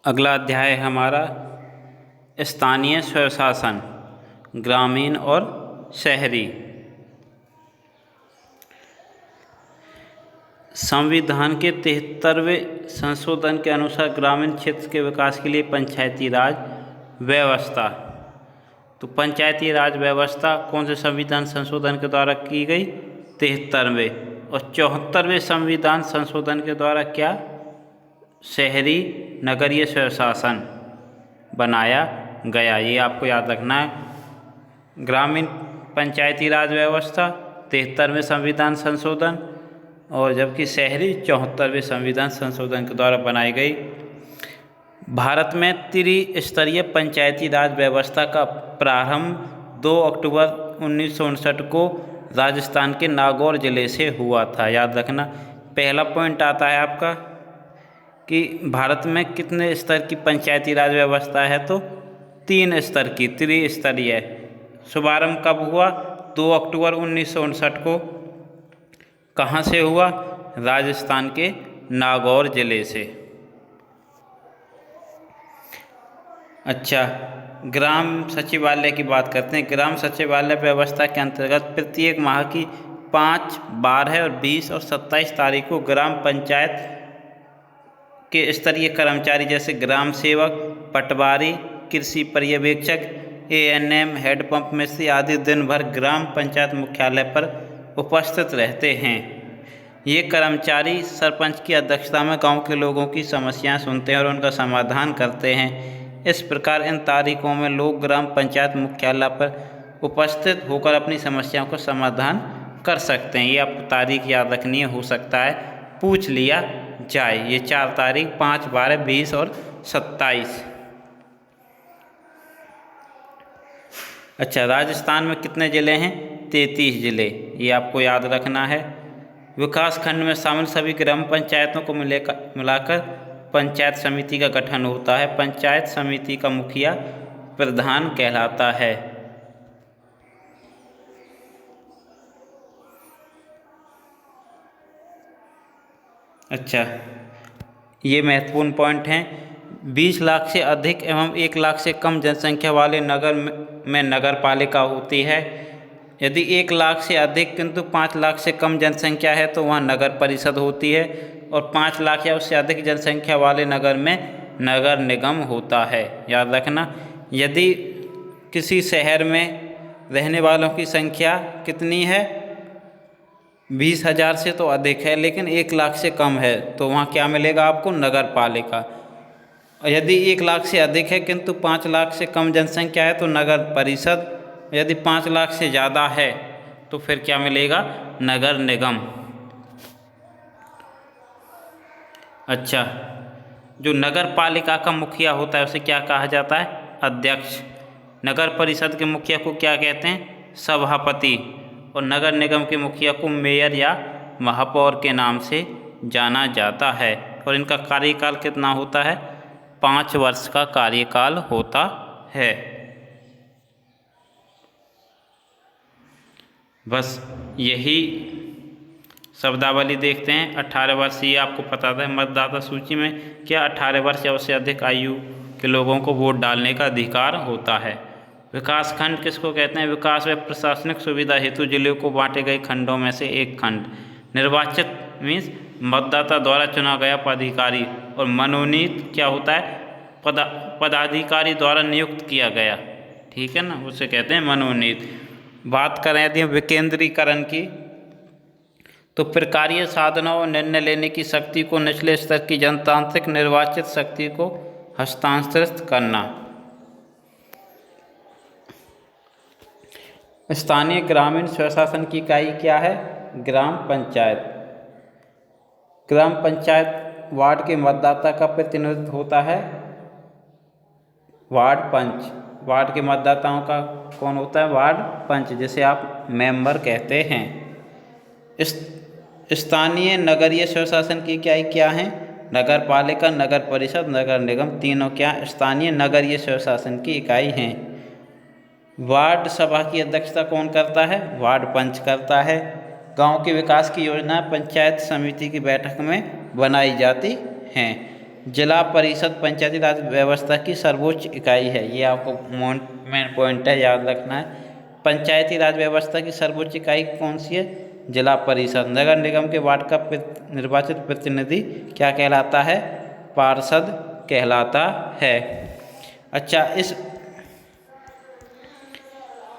अगला अध्याय है हमारा स्थानीय स्वशासन, ग्रामीण और शहरी। संविधान के 73वें संशोधन के अनुसार ग्रामीण क्षेत्र के विकास के लिए पंचायती राज व्यवस्था। तो पंचायती राज व्यवस्था कौन से संविधान संशोधन के द्वारा की गई? 73वें। और 74वें संविधान संशोधन के द्वारा क्या? शहरी नगरीय स्वशासन बनाया गया। ये आपको याद रखना है। ग्रामीण पंचायती राज व्यवस्था 73वें संविधान संशोधन, और जबकि शहरी 74वें संविधान संशोधन के द्वारा बनाई गई। भारत में त्रिस्तरीय पंचायती राज व्यवस्था का प्रारंभ 2 अक्टूबर 1959 को राजस्थान के नागौर जिले से हुआ था। याद रखना। पहला पॉइंट आता है आपका कि भारत में कितने स्तर की पंचायती राज व्यवस्था है? तो 3 स्तर की, त्रिस्तरीय। शुभारंभ कब हुआ? 2 अक्टूबर 1959 को। कहाँ से हुआ? राजस्थान के नागौर जिले से। अच्छा, ग्राम सचिवालय की बात करते हैं। ग्राम सचिवालय व्यवस्था के अंतर्गत प्रत्येक माह की 5, 12 और 20 और 27 तारीख को ग्राम पंचायत के स्तरीय कर्मचारी जैसे ग्राम सेवक, पटवारी, कृषि पर्यवेक्षक, ANM, हैंडपंप मिस्त्री आदि दिन भर ग्राम पंचायत मुख्यालय पर उपस्थित रहते हैं। ये कर्मचारी सरपंच की अध्यक्षता में गांव के लोगों की समस्याएं सुनते हैं और उनका समाधान करते हैं। इस प्रकार इन तारीखों में लोग ग्राम पंचायत मुख्यालय पर उपस्थित होकर अपनी समस्याओं का समाधान कर सकते हैं। ये आपको तारीख याद रखनी है, हो सकता है पूछ लिया जाए। ये 4 तारीख 5, 12, 20 और 27। अच्छा, राजस्थान में कितने ज़िले हैं? 33 ज़िले। ये आपको याद रखना है। विकास खंड में शामिल सभी ग्राम पंचायतों को मिलाकर पंचायत समिति का गठन होता है। पंचायत समिति का मुखिया प्रधान कहलाता है। अच्छा, ये महत्वपूर्ण पॉइंट हैं। 20 लाख से अधिक एवं 1 लाख से कम जनसंख्या वाले नगर में नगर पालिका होती है। यदि 1 लाख से अधिक किंतु 5 लाख से कम जनसंख्या है तो वहाँ नगर परिषद होती है, और 5 लाख या उससे अधिक जनसंख्या वाले नगर में नगर निगम होता है। याद रखना। यदि किसी शहर में रहने वालों की संख्या कितनी है? 20,000 से तो अधिक है, लेकिन 1 लाख से कम है, तो वहाँ क्या मिलेगा आपको? नगर पालिका। और यदि 1 लाख से अधिक है किंतु 5 लाख से कम जनसंख्या है तो नगर परिषद। यदि 5 लाख से ज़्यादा है तो फिर क्या मिलेगा? नगर निगम। अच्छा, जो नगर पालिका का मुखिया होता है उसे क्या कहा जाता है? अध्यक्ष। नगर परिषद के मुखिया को क्या कहते हैं? सभापति। और नगर निगम के मुखिया को मेयर या महापौर के नाम से जाना जाता है। और इनका कार्यकाल कितना होता है? 5 वर्ष का कार्यकाल होता है। बस यही शब्दावली देखते हैं। 18 वर्ष, ये आपको पता था मतदाता सूची में क्या 18 वर्ष या उससे अधिक आयु के लोगों को वोट डालने का अधिकार होता है। विकास खंड किसको कहते हैं? विकास व प्रशासनिक सुविधा हेतु जिलों को बांटे गए खंडों में से एक खंड। निर्वाचित मीन्स मतदाता द्वारा चुना गया पदाधिकारी, और मनोनीत क्या होता है? पदाधिकारी द्वारा नियुक्त किया गया। ठीक है ना, उसे कहते हैं मनोनीत। बात करें यदि विकेंद्रीकरण की, तो प्रकारीय साधनों और निर्णय लेने की शक्ति को निचले स्तर की जनतांत्रिक निर्वाचित शक्ति को हस्तांतरित करना। स्थानीय ग्रामीण स्वशासन की इकाई क्या है? ग्राम पंचायत। ग्राम पंचायत वार्ड के मतदाता का प्रतिनिधित्व होता है वार्ड पंच। वार्ड के मतदाताओं का कौन होता है? वार्ड पंच, जिसे आप मेंबर कहते हैं। स्थानीय नगरीय स्वशासन की इकाई क्या है? नगर पालिका, नगर परिषद, नगर निगम, तीनों क्या स्थानीय नगरीय स्वशासन की इकाई हैं। वार्ड सभा की अध्यक्षता कौन करता है? वार्ड पंच करता है। गांव के विकास की योजना पंचायत समिति की बैठक में बनाई जाती हैं। जिला परिषद पंचायती राज व्यवस्था की सर्वोच्च इकाई है। ये आपको मेन पॉइंट है, याद रखना है। पंचायती राज व्यवस्था की सर्वोच्च इकाई कौन सी है? जिला परिषद। नगर निगम के वार्ड का निर्वाचित प्रतिनिधि क्या कहलाता है? पार्षद कहलाता है। अच्छा, इस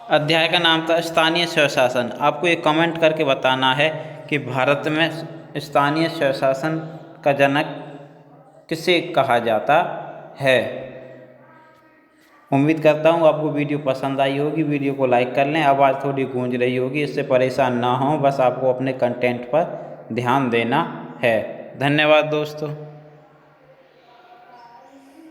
अध्याय का नाम था स्थानीय स्वशासन। आपको ये कमेंट करके बताना है कि भारत में स्थानीय स्वशासन का जनक किसे कहा जाता है। उम्मीद करता हूँ आपको वीडियो पसंद आई होगी। वीडियो को लाइक कर लें। आवाज़ थोड़ी गूंज रही होगी, इससे परेशान ना हो, बस आपको अपने कंटेंट पर ध्यान देना है। धन्यवाद दोस्तों।